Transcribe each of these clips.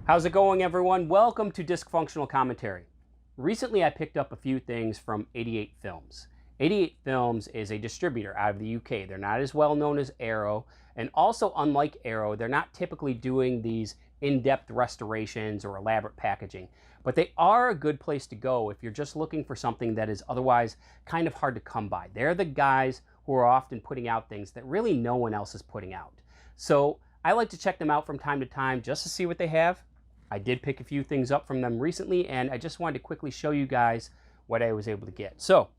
How's it going, everyone? Welcome to Dysfunctional Commentary. Recently, I picked up a few things from 88 Films. 88 Films is a distributor out of the UK. They're not as well known as Arrow, and also unlike Arrow, they're not typically doing these in-depth restorations or elaborate packaging, but they are a good place to go if you're just looking for something that is otherwise kind of hard to come by. They're the guys who are often putting out things that really no one else is putting out. So I like to check them out from time to time just to see what they have. I did pick a few things up from them recently, and I just wanted to quickly show you guys what I was able to get. So,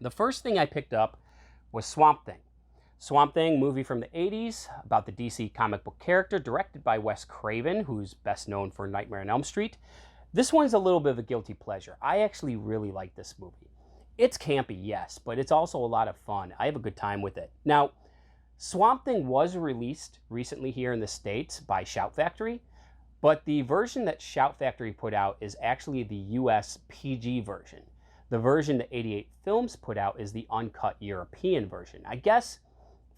the first thing I picked up was Swamp Thing. Swamp Thing, movie from the 80s, about the DC comic book character, directed by Wes Craven, who's best known for Nightmare on Elm Street. This one's a little bit of a guilty pleasure. I actually really like this movie. It's campy, yes, but it's also a lot of fun. I have a good time with it. Now, Swamp Thing was released recently here in the States by Shout Factory, but the version that Shout Factory put out is actually the US PG version. The version that 88 Films put out is the uncut European version. I guess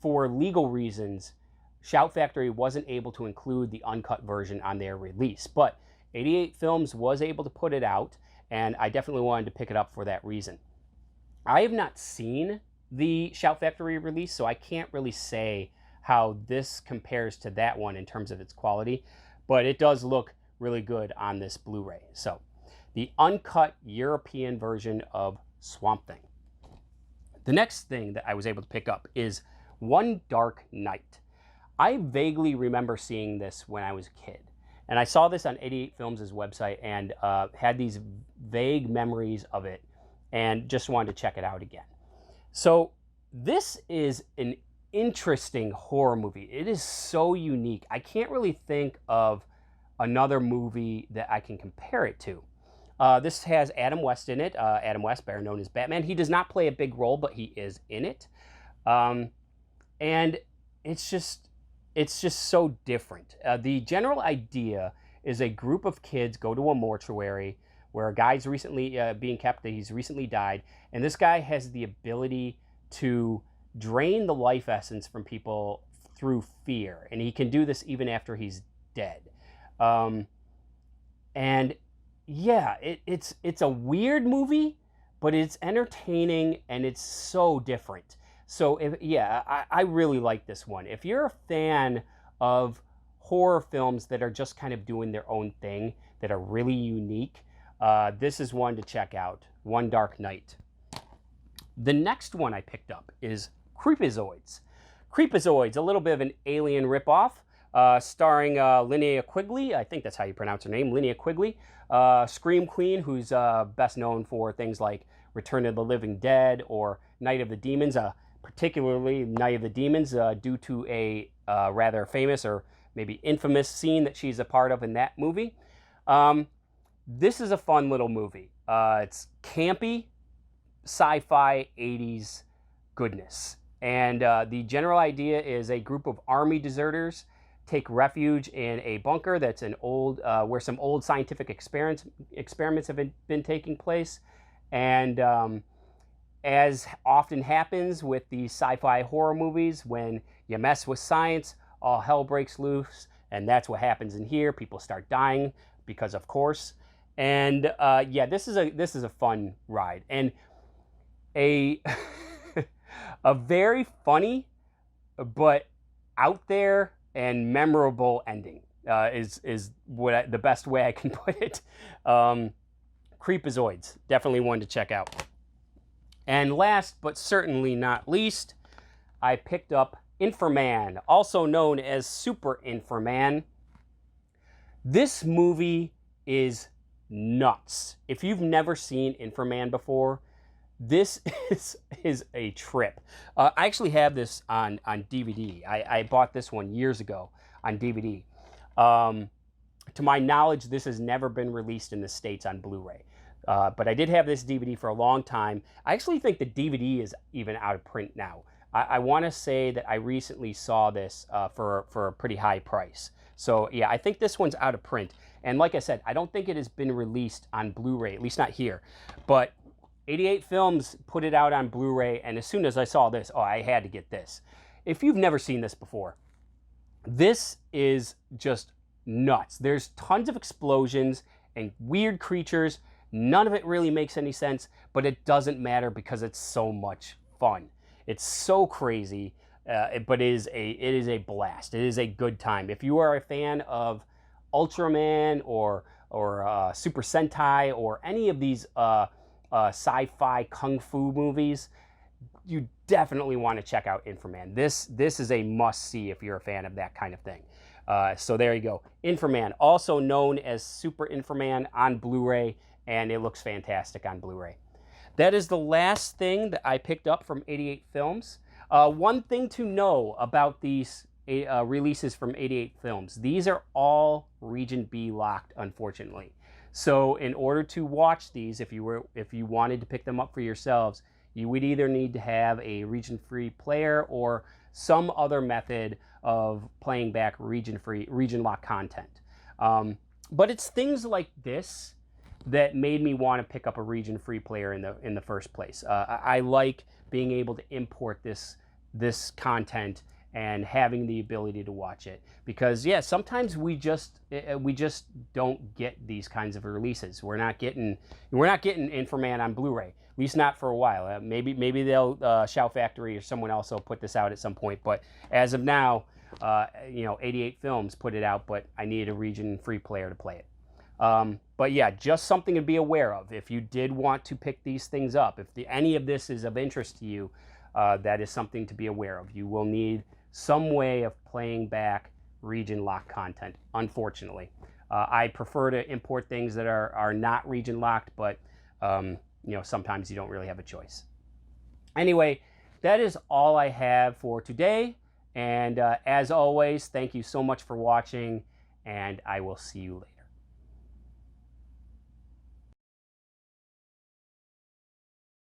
for legal reasons, Shout Factory wasn't able to include the uncut version on their release, but 88 Films was able to put it out, and I definitely wanted to pick it up for that reason. I have not seen the Shout Factory release, so I can't really say how this compares to that one in terms of its quality, but it does look really good on this Blu-ray. So, the uncut European version of Swamp Thing. The next thing that I was able to pick up is One Dark Night. I vaguely remember seeing this when I was a kid, and I saw this on 88 Films' website and had these vague memories of it and just wanted to check it out again. So, this is an interesting horror movie. It is so unique. I can't really think of another movie that I can compare it to. This has Adam West in it. Adam West, better known as Batman. He does not play a big role, but he is in it. And it's just so different. The general idea is a group of kids go to a mortuary where a guy's recently being kept, he's recently died, and this guy has the ability to drain the life essence from people through fear, and he can do this even after he's dead. And yeah, it's a weird movie, but it's entertaining and it's so different. So I really like this one. If you're a fan of horror films that are just kind of doing their own thing, that are really unique, this is one to check out. One Dark Night. The next one I picked up is Creepozoids. Creepozoids, a little bit of an Alien ripoff, starring Linnea Quigley. I think that's how you pronounce her name, Linnea Quigley. Scream Queen, who's best known for things like Return of the Living Dead or Night of the Demons, particularly Night of the Demons, due to a rather famous or maybe infamous scene that she's a part of in that movie. This is a fun little movie. It's campy, sci-fi 80s goodness. And the general idea is a group of army deserters take refuge in a bunker that's an old, where some old scientific experiments have been taking place. And as often happens with these sci-fi horror movies, when you mess with science, all hell breaks loose. And that's what happens in here. People start dying because, of course. And yeah, this is a fun ride. And a very funny but out there and memorable ending is the best way I can put it. Creepozoids, definitely one to check out. And last but certainly not least, I picked up Inframan, also known as Super Inframan. This movie is nuts. If you've never seen Inframan before, this is a trip. I actually have this on DVD. I bought this one years ago on DVD. To my knowledge, this has never been released in the States on Blu-ray. But I did have this DVD for a long time. I actually think the DVD is even out of print now. I want to say that I recently saw this for a pretty high price. So yeah, I think this one's out of print. And like I said, I don't think it has been released on Blu-ray, at least not here. But 88 Films put it out on Blu-ray, and as soon as I saw this, oh, I had to get this. If you've never seen this before, this is just nuts. There's tons of explosions and weird creatures. None of it really makes any sense, but it doesn't matter because it's so much fun. It's so crazy, but it is a blast. It is a good time. If you are a fan of Ultraman or Super Sentai or any of these sci-fi kung fu movies, you definitely want to check out Inframan. This is a must-see if you're a fan of that kind of thing. So there you go. Inframan, also known as Super Inframan on Blu-ray, and it looks fantastic on Blu-ray. That is the last thing that I picked up from 88 Films. One thing to know about these releases from 88 Films, these are all Region B locked, unfortunately. So in order to watch these, if you wanted to pick them up for yourselves, you would either need to have a region-free player or some other method of playing back region-locked content. But it's things like this that made me want to pick up a region-free player in the first place. I like being able to import this content and having the ability to watch it, because yeah, sometimes we just don't get these kinds of releases. We're not getting Inframan on Blu-ray, at least not for a while. Maybe they'll Shout Factory or someone else will put this out at some point, but as of now, 88 Films put it out, but I needed a region-free player to play it. But yeah, just something to be aware of. If you did want to pick these things up, if any of this is of interest to you, that is something to be aware of. You will need some way of playing back region locked content, unfortunately. I prefer to import things that are not region locked, but sometimes you don't really have a choice. Anyway, that is all I have for today. And as always, thank you so much for watching, and I will see you later.